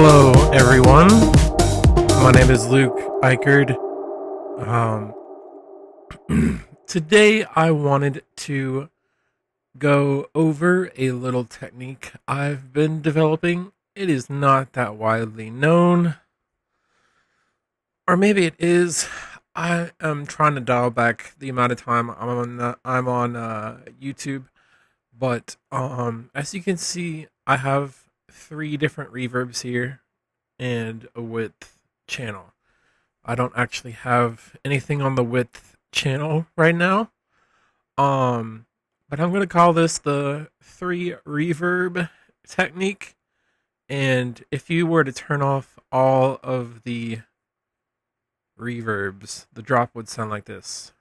Hello, everyone. My name is Luke Eichard. Um, Today, I wanted to go over a little technique I've been developing. It is not that widely known, or maybe it is. I am trying to dial back the amount of time I'm on YouTube, but as you can see, I have three different reverbs here and a width channel. I don't actually have anything on the width channel right now. Um, but I'm gonna call this the three reverb technique. And if you were to turn off all of the reverbs, the drop would sound like this.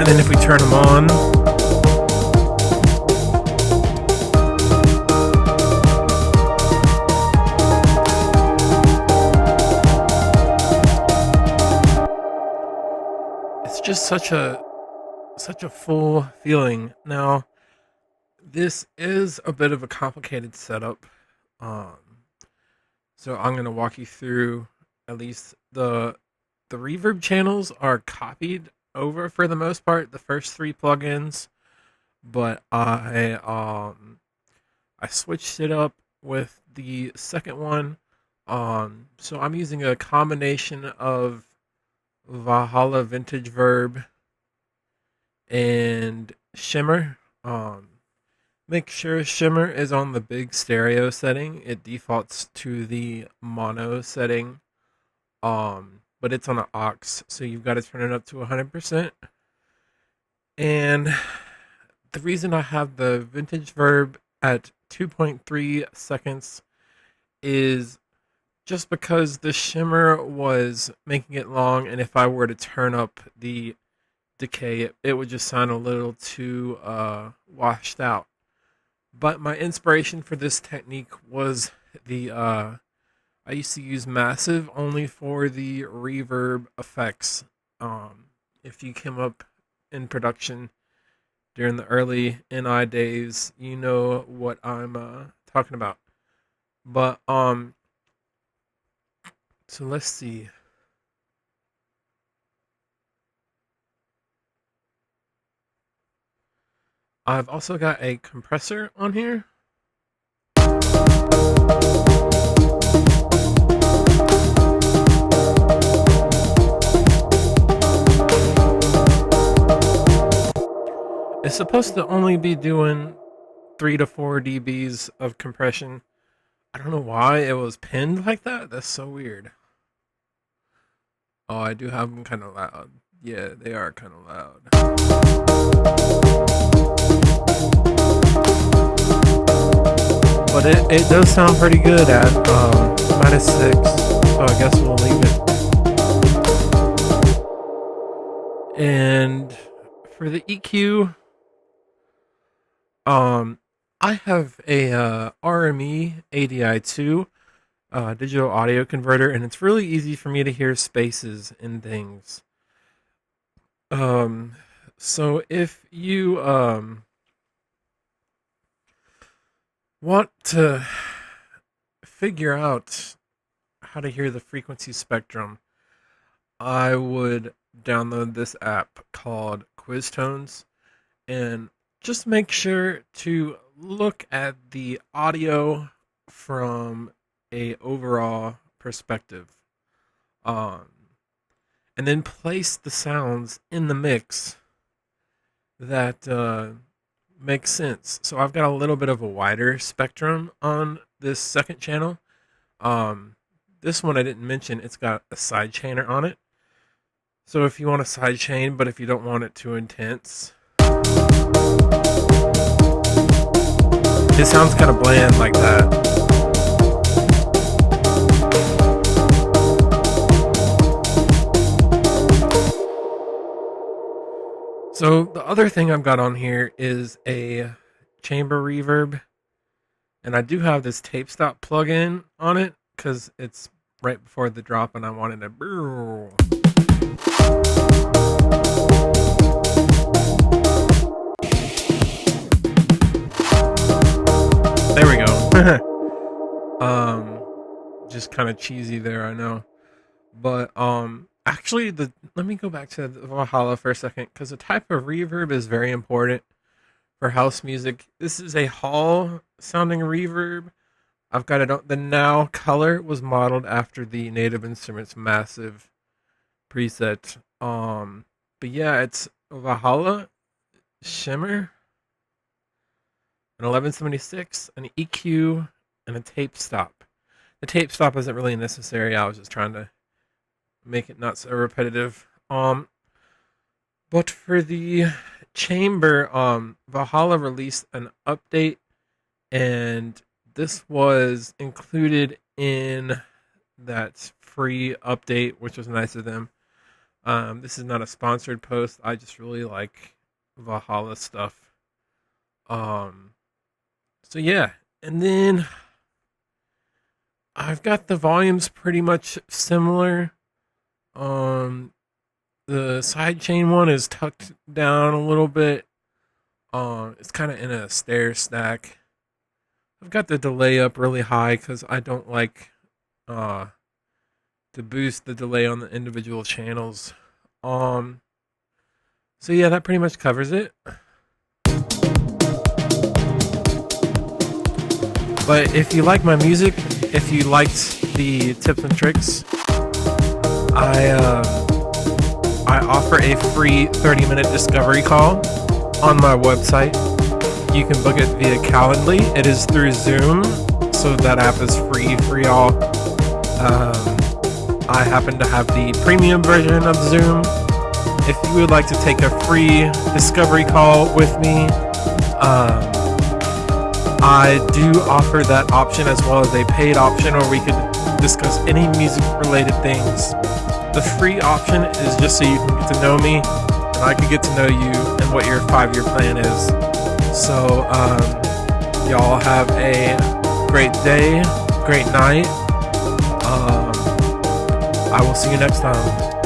And then if we turn them on, it's just such a full feeling. Now, this is a bit of a complicated setup. Um, so I'm gonna walk you through at least the reverb channels are copied over for the most part, the first three plugins, but I switched it up with the second one. So I'm using a combination of Valhalla Vintage Verb and Shimmer. Make sure Shimmer is on the big stereo setting. It defaults to the mono setting. But it's on an aux, so you've got to turn it up to 100%. And the reason I have the Vintage Verb at 2.3 seconds is just because the Shimmer was making it long, and if I were to turn up the decay, it would just sound a little too washed out. But my inspiration for this technique was I used to use Massive only for the reverb effects. If you came up in production during the early NI days, you know what I'm talking about. But so let's see. I've also got a compressor on here. It's supposed to only be doing 3 to 4 dBs of compression. I don't know why it was pinned like that. That's so weird. Oh, I do have them kind of loud. Yeah, they are kind of loud. But it does sound pretty good at -6. So I guess we'll leave it. And for the EQ, I have a RME ADI2 digital audio converter, and it's really easy for me to hear spaces and things. So if you want to figure out how to hear the frequency spectrum, I would download this app called Quiz Tones, and just make sure to look at the audio from a overall perspective. And then place the sounds in the mix that makes sense. So I've got a little bit of a wider spectrum on this second channel. This one I didn't mention, it's got a sidechainer on it. So if you want a sidechain, but if you don't want it too intense, it sounds kind of bland like that. So the other thing I've got on here is a chamber reverb, and I do have this tape stop plug-in on it because it's right before the drop and I wanted to. There we go. Just kind of cheesy there, I know. But actually, let me go back to the Valhalla for a second, because the type of reverb is very important for house music. This is a hall sounding reverb. I've got it on. The now color was modeled after the Native Instruments massive preset. But yeah, it's Valhalla shimmer, an 1176, an EQ, and a tape stop. The tape stop isn't really necessary. I was just trying to make it not so repetitive. But for the chamber, Valhalla released an update, and this was included in that free update, which was nice of them. This is not a sponsored post. I just really like Valhalla stuff. So yeah, and then I've got the volumes pretty much similar. The sidechain one is tucked down a little bit. It's kind of in a stair stack. I've got the delay up really high because I don't like to boost the delay on the individual channels. So yeah, that pretty much covers it. But if you like my music, if you liked the tips and tricks, I offer a free 30-minute discovery call on my website. You can book it via Calendly. It is through Zoom, so that app is free for y'all. I happen to have the premium version of Zoom. If you would like to take a free discovery call with me, I do offer that option, as well as a paid option where we could discuss any music-related things. The free option is just so you can get to know me, and I can get to know you and what your 5-year plan is. So, y'all have a great day, great night. I will see you next time.